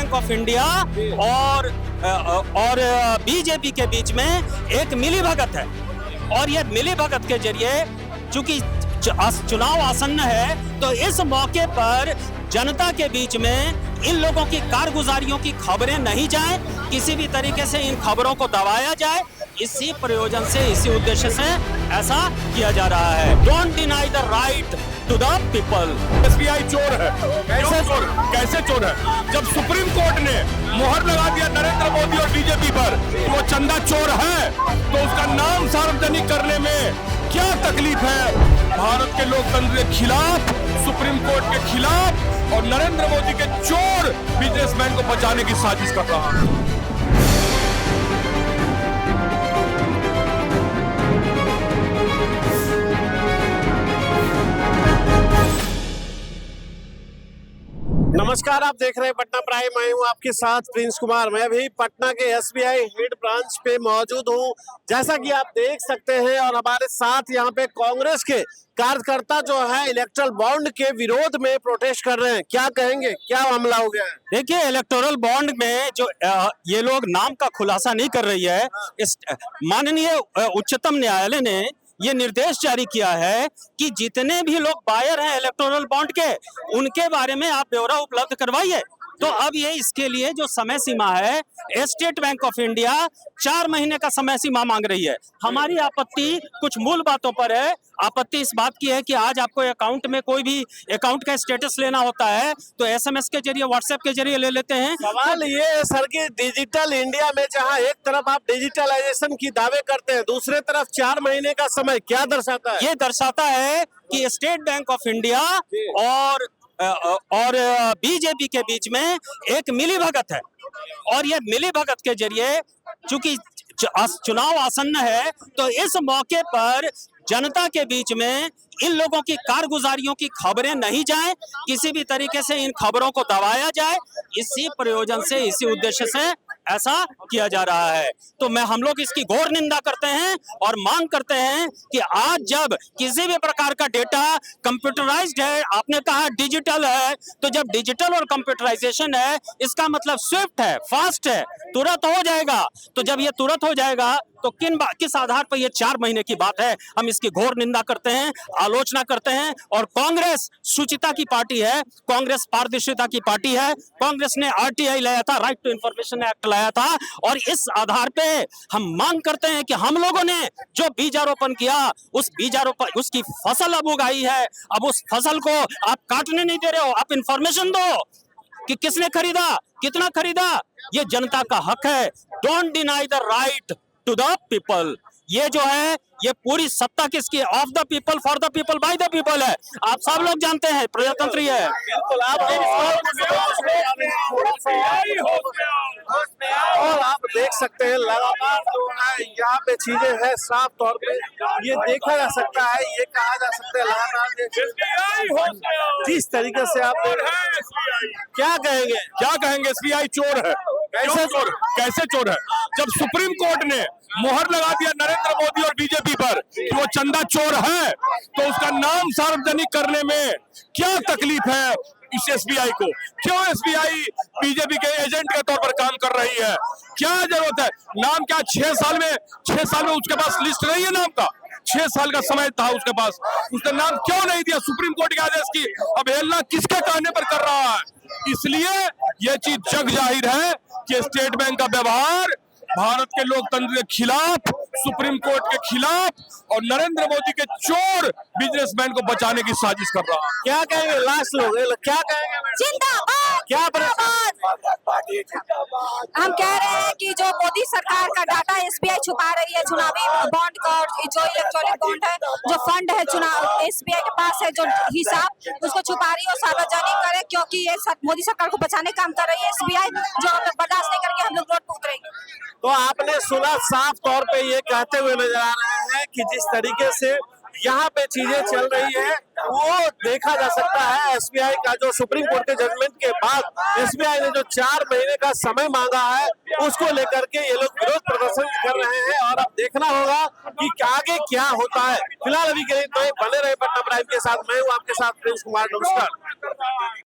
Bank of India और BJP के बीच में एक मिलीभगत है और ये मिलीभगत के जरिए चूंकि चुनाव आसन्न है तो इस मौके पर जनता के बीच में इन लोगों की कारगुजारियों की खबरें नहीं जाए, किसी भी तरीके से इन खबरों को दबाया जाए, इसी प्रयोजन से इसी उद्देश्य से ऐसा किया जा रहा है। Don't deny the right to the people. SBI चोर है। कैसे चोर है? जब सुप्रीम कोर्ट ने मोहर लगा दिया नरेंद्र मोदी और बीजेपी पर वो चंदा चोर है तो उसका नाम सार्वजनिक करने में क्या तकलीफ है? भारत के लोकतंत्र के खिलाफ, सुप्रीम कोर्ट के खिलाफ और नरेंद्र मोदी के चोर बिजनेसमैन को बचाने की साजिश कर रहा है। नमस्कार, आप देख रहे हैं पटना प्राइम। मैं हूं आपके साथ प्रिंस कुमार। मैं भी पटना के एसबीआई हेड ब्रांच पे मौजूद हूं। जैसा कि आप देख सकते हैं और हमारे साथ यहां पे कांग्रेस के कार्यकर्ता जो है इलेक्टोरल बॉन्ड के विरोध में प्रोटेस्ट कर रहे हैं। क्या कहेंगे, क्या मामला हो गया है? देखिए, इलेक्टोरल बॉन्ड में जो ये लोग नाम का खुलासा नहीं कर रही है, इस माननीय उच्चतम न्यायालय ने ये निर्देश जारी किया है कि जितने भी लोग बायर हैं इलेक्टोरल बॉन्ड के, उनके बारे में आप ब्यौरा उपलब्ध करवाइए। तो अब ये इसके लिए जो समय सीमा है, स्टेट बैंक ऑफ इंडिया 4 महीने का समय सीमा मांग रही है। हमारी आपत्ति कुछ मूल बातों पर है। आपत्ति इस बात की है कि आज आपको अकाउंट में कोई भी अकाउंट का स्टेटस लेना होता है तो एसएमएस के जरिए, व्हाट्सएप के जरिए ले लेते हैं। सवाल ये है सर कि डिजिटल इंडिया में जहां एक तरफ आप डिजिटलाइजेशन की दावे करते हैं, दूसरे तरफ 4 महीने का समय क्या दर्शाता है? ये दर्शाता है कि स्टेट बैंक ऑफ इंडिया और बीजेपी के बीच में एक मिलीभगत है और ये मिलीभगत के जरिए चूंकि चुनाव आसन्न है तो इस मौके पर जनता के बीच में इन लोगों की कारगुजारियों की खबरें नहीं जाए, किसी भी तरीके से इन खबरों को दबाया जाए, इसी प्रयोजन से इसी उद्देश्य से ऐसा किया जा रहा है। तो हम लोग इसकी घोर निंदा करते हैं और मांग करते हैं कि आज जब किसी भी प्रकार का डेटा कंप्यूटराइज्ड है, आपने कहा डिजिटल है, तो जब डिजिटल और कंप्यूटराइजेशन है इसका मतलब स्विफ्ट है, फास्ट है, तुरंत हो जाएगा। तो जब ये तुरंत हो जाएगा तो किस आधार पर ये 4 महीने की बात है? हम इसकी घोर निंदा करते हैं, आलोचना करते हैं। और कांग्रेस शुचिता की पार्टी है, कांग्रेस पारदर्शिता की पार्टी है। कांग्रेस ने आरटीआई लाया था, राइट टू इंफॉर्मेशन एक्ट लाया था, और इस आधार पे हम मांग करते हैं कि हम लोगों ने जो बीजारोपण किया, उस बीजारोपण उसकी फसल अब उगाई है, अब उस फसल को आप काटने नहीं दे रहे हो। आप इंफॉर्मेशन दो कि किसने खरीदा, कितना खरीदा, ये जनता का हक है। Don't deny the right to the people. ये जो है ये पूरी सत्ता किसकी? Of the people, for the people, by the people है। आप सब लोग जानते हैं प्रजातंत्र है। बिल्कुल, और आप देख सकते हैं लगातार जो है यहाँ पे चीजें हैं साफ तौर पे ये देखा जा सकता है, ये कहा जा सकता है लगातार जिस तरीके से आप क्या कहेंगे? एसबीआई चोर है। कैसे चोर है? जब सुप्रीम कोर्ट ने मोहर लगा दिया नरेंद्र मोदी और बीजेपी पर कि वो चंदा चोर है तो उसका नाम सार्वजनिक करने में क्या तकलीफ है इस एसबीआई को? क्यों एसबीआई बीजेपी के एजेंट के तौर पर काम कर रही है? क्या जरूरत है? नाम क्या 6 साल में उसके पास लिस्ट नहीं है नाम का? 6 साल का समय था उसके पास, उसने नाम क्यों नहीं दिया? सुप्रीम कोर्ट के आदेश की अवहेलना किसके कहने पर कर रहा है? इसलिए ये चीज जग जाहिर है कि स्टेट बैंक का व्यवहार भारत के लोकतंत्र के खिलाफ, सुप्रीम कोर्ट के खिलाफ और नरेंद्र मोदी के चोर बिजनेसमैन को बचाने की साजिश कर रहा है। क्या कहेंगे लास्ट लोग, क्या कहेंगे? जिंदाबाद, क्या हम कह रहे हैं कि जो मोदी सरकार का डाटा एसबीआई छुपा रही है, चुनावी बॉन्ड का और जो इलेक्ट्रॉनिक बॉन्ड है, जो फंड है चुनाव एसबीआई के पास है, जो हिसाब उसको छुपा रही है और सार्वजनिक करे, क्योंकि ये मोदी सरकार को बचाने काम कर रही है एसबीआई, जो हम लोग बर्दाश्त नहीं करके हम लोग रोड पर उतरेंगे। तो आपने सुना, साफ तौर पे ये कहते हुए नजर आ रहे हैं कि जिस तरीके से यहाँ पे चीजें चल रही है वो देखा जा सकता है। एसबीआई का जो सुप्रीम कोर्ट के जजमेंट के बाद एसबीआई ने जो 4 महीने का समय मांगा है उसको लेकर के ये लोग विरोध प्रदर्शन कर रहे हैं और अब देखना होगा कि आगे क्या होता है। फिलहाल अभी के लिए तो बने रहे पटना प्राइम के साथ। मैं हूँ आपके साथ प्रिंस कुमार। नमस्कार।